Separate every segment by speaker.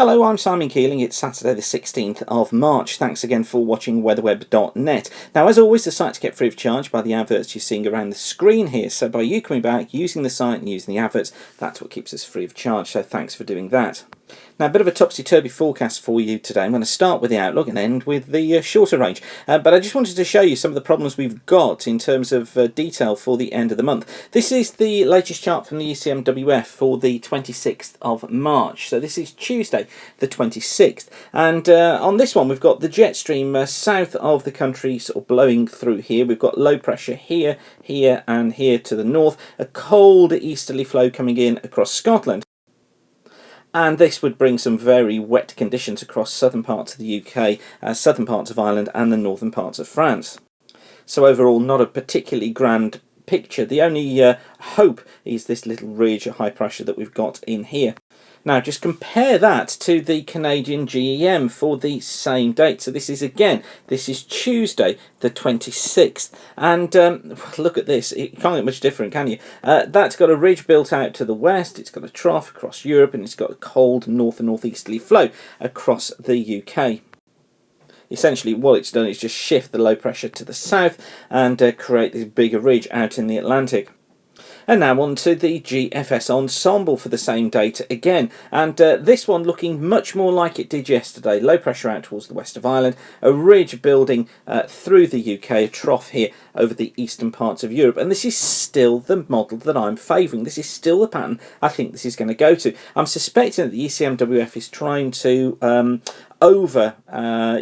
Speaker 1: Hello, I'm Simon Keeling. It's Saturday the 16th of March. Thanks again for watching weatherweb.net. Now, as always, the site's kept free of charge by the adverts you're seeing around the screen here. So by you coming back, using the site and using the adverts, that's what keeps us free of charge. So thanks for doing that. Now, a bit of a topsy-turvy forecast for you today. I'm going to start with the outlook and end with the shorter range. But I just wanted to show you some of the problems we've got in terms of detail for the end of the month. This is the latest chart from the ECMWF for the 26th of March. So this is Tuesday, the 26th. And on this one, we've got the jet stream south of the country sort of blowing through here. We've got low pressure here, here and here to the north. A cold easterly flow coming in across Scotland. And this would bring some very wet conditions across southern parts of the UK, southern parts of Ireland and the northern parts of France. So overall, not a particularly grand picture. The only hope is this little ridge of high pressure that we've got in here. Now, just compare that to the Canadian GEM for the same date. So this is Tuesday, the 26th. And look at this. You can't get much different, can you? That's got a ridge built out to the west. It's got a trough across Europe, and it's got a cold north and northeasterly flow across the UK. Essentially, what it's done is just shift the low pressure to the south and create this bigger ridge out in the Atlantic. And now on to the GFS Ensemble for the same date again. And this one looking much more like it did yesterday. Low pressure out towards the west of Ireland, a ridge building through the UK, a trough here over the eastern parts of Europe. And this is still the model that I'm favouring. This is still the pattern I think this is going to go to. I'm suspecting that the ECMWF is trying to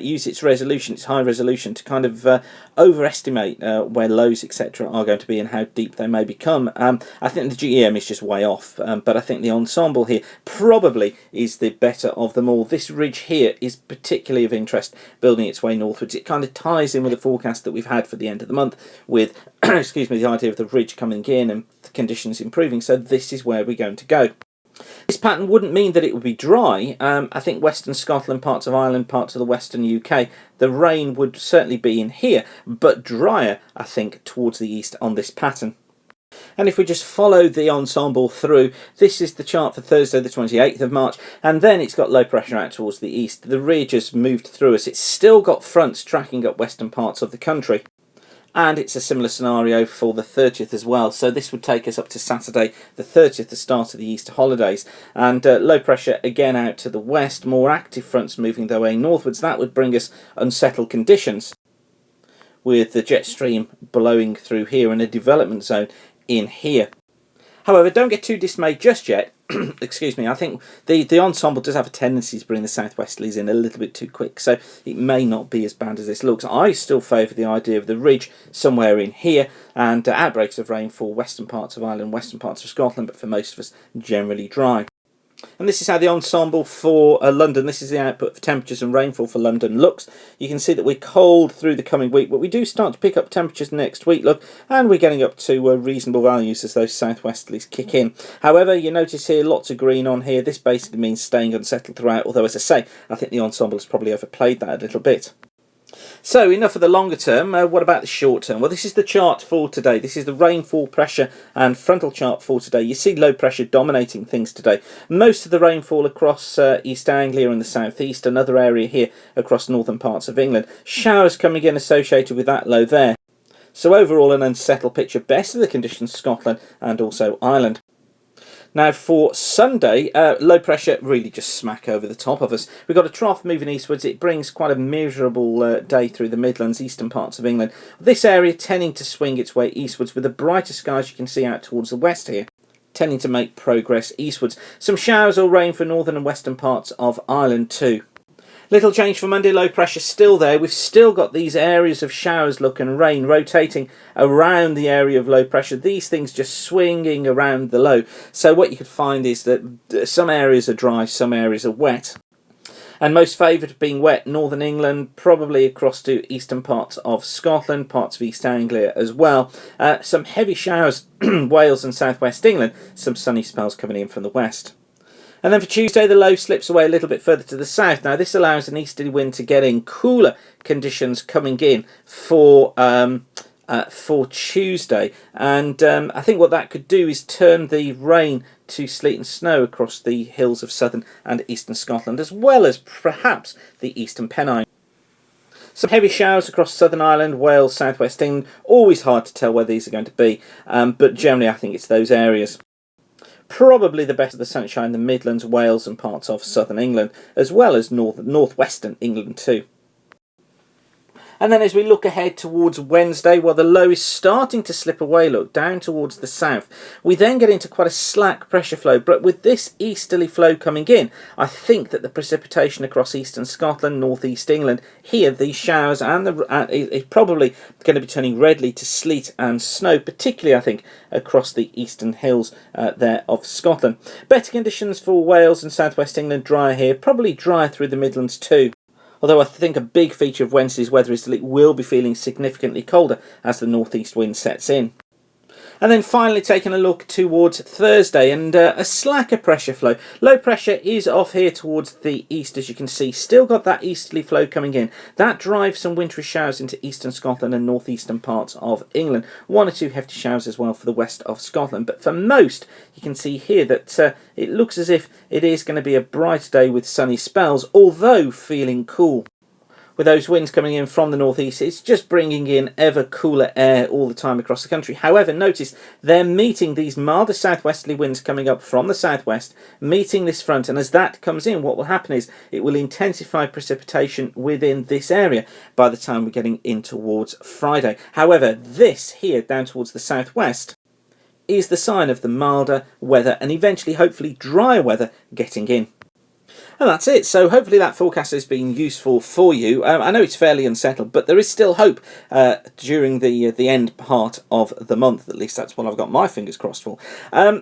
Speaker 1: use its resolution, its high resolution, to kind of overestimate where lows, etc., are going to be and how deep they may become. I think the GEM is just way off, but I think the Ensemble here probably is the better of them all. This ridge here is particularly of interest, building its way northwards. It kind of ties in with the forecast that we've had for the end of the month with, excuse me, the idea of the ridge coming in and the conditions improving. So this is where we're going to go. This pattern wouldn't mean that it would be dry. I think western Scotland, parts of Ireland, parts of the western UK, the rain would certainly be in here, but drier, I think, towards the east on this pattern. And if we just follow the Ensemble through, this is the chart for Thursday the 28th of March, and then it's got low pressure out towards the east. The ridge has moved through us. It's still got fronts tracking up western parts of the country. And it's a similar scenario for the 30th as well. So this would take us up to Saturday the 30th, the start of the Easter holidays. And low pressure again out to the west, more active fronts moving their way northwards. That would bring us unsettled conditions with the jet stream blowing through here and a development zone in here. However, don't get too dismayed just yet. Excuse me, I think the Ensemble does have a tendency to bring the southwesterlies in a little bit too quick, so it may not be as bad as this looks. I still favour the idea of the ridge somewhere in here and outbreaks of rain for western parts of Ireland, western parts of Scotland, but for most of us generally dry. And this is how the Ensemble for London, this is the output for temperatures and rainfall for London looks. You can see that we're cold through the coming week, but we do start to pick up temperatures next week, look, and we're getting up to reasonable values as those southwesterlies kick in. However, you notice here lots of green on here. This basically means staying unsettled throughout, although, as I say, I think the Ensemble has probably overplayed that a little bit. So enough of the longer term. What about the short term? Well, this is the chart for today. This is the rainfall, pressure and frontal chart for today. You see low pressure dominating things today. Most of the rainfall across East Anglia and the southeast, another area here across northern parts of England. Showers coming in associated with that low there. So overall an unsettled picture. Best of the conditions Scotland and also Ireland. Now for Sunday, low pressure really just smack over the top of us. We've got a trough moving eastwards. It brings quite a miserable day through the Midlands, eastern parts of England. This area tending to swing its way eastwards with the brighter skies you can see out towards the west here, tending to make progress eastwards. Some showers or rain for northern and western parts of Ireland too. Little change for Monday, low pressure still there. We've still got these areas of showers, look, and rain rotating around the area of low pressure. These things just swinging around the low. So what you could find is that some areas are dry, some areas are wet. And most favoured being wet, northern England, probably across to eastern parts of Scotland, parts of East Anglia as well. Some heavy showers, Wales and southwest England, some sunny spells coming in from the west. And then for Tuesday, the low slips away a little bit further to the south. Now, this allows an easterly wind to get in, cooler conditions coming in for for Tuesday, and I think what that could do is turn the rain to sleet and snow across the hills of southern and eastern Scotland, as well as perhaps the eastern Pennines. Some heavy showers across southern Ireland, Wales, southwest England. Always hard to tell where these are going to be, but generally I think it's those areas. Probably the best of the sunshine, the Midlands, Wales and parts of southern England, as well as northwestern England too. And then as we look ahead towards Wednesday, well, the low is starting to slip away, look, down towards the south. We then get into quite a slack pressure flow, but with this easterly flow coming in, I think that the precipitation across eastern Scotland, northeast England, here, these showers, and it's probably going to be turning redly to sleet and snow, particularly, I think, across the eastern hills there of Scotland. Better conditions for Wales and southwest England, drier here, probably drier through the Midlands too. Although I think a big feature of Wednesday's weather is that it will be feeling significantly colder as the northeast wind sets in. And then finally taking a look towards Thursday, and a slacker pressure flow. Low pressure is off here towards the east, as you can see. Still got that easterly flow coming in. That drives some wintry showers into eastern Scotland and northeastern parts of England. 1 or 2 hefty showers as well for the west of Scotland. But for most, you can see here that it looks as if it is going to be a bright day with sunny spells, although feeling cool. With those winds coming in from the northeast, it's just bringing in ever cooler air all the time across the country. However, notice they're meeting these milder southwesterly winds coming up from the southwest, meeting this front, and as that comes in, what will happen is it will intensify precipitation within this area by the time we're getting in towards Friday. However, this here down towards the southwest is the sign of the milder weather and eventually, hopefully, drier weather getting in. And that's it. So hopefully that forecast has been useful for you. I know it's fairly unsettled, but there is still hope during the end part of the month. At least that's what I've got my fingers crossed for.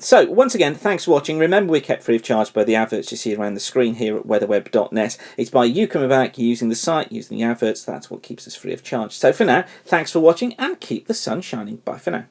Speaker 1: So once again, thanks for watching. Remember, we're kept free of charge by the adverts you see around the screen here at weatherweb.net. It's by you coming back, using the site, using the adverts. That's what keeps us free of charge. So for now, thanks for watching and keep the sun shining. Bye for now.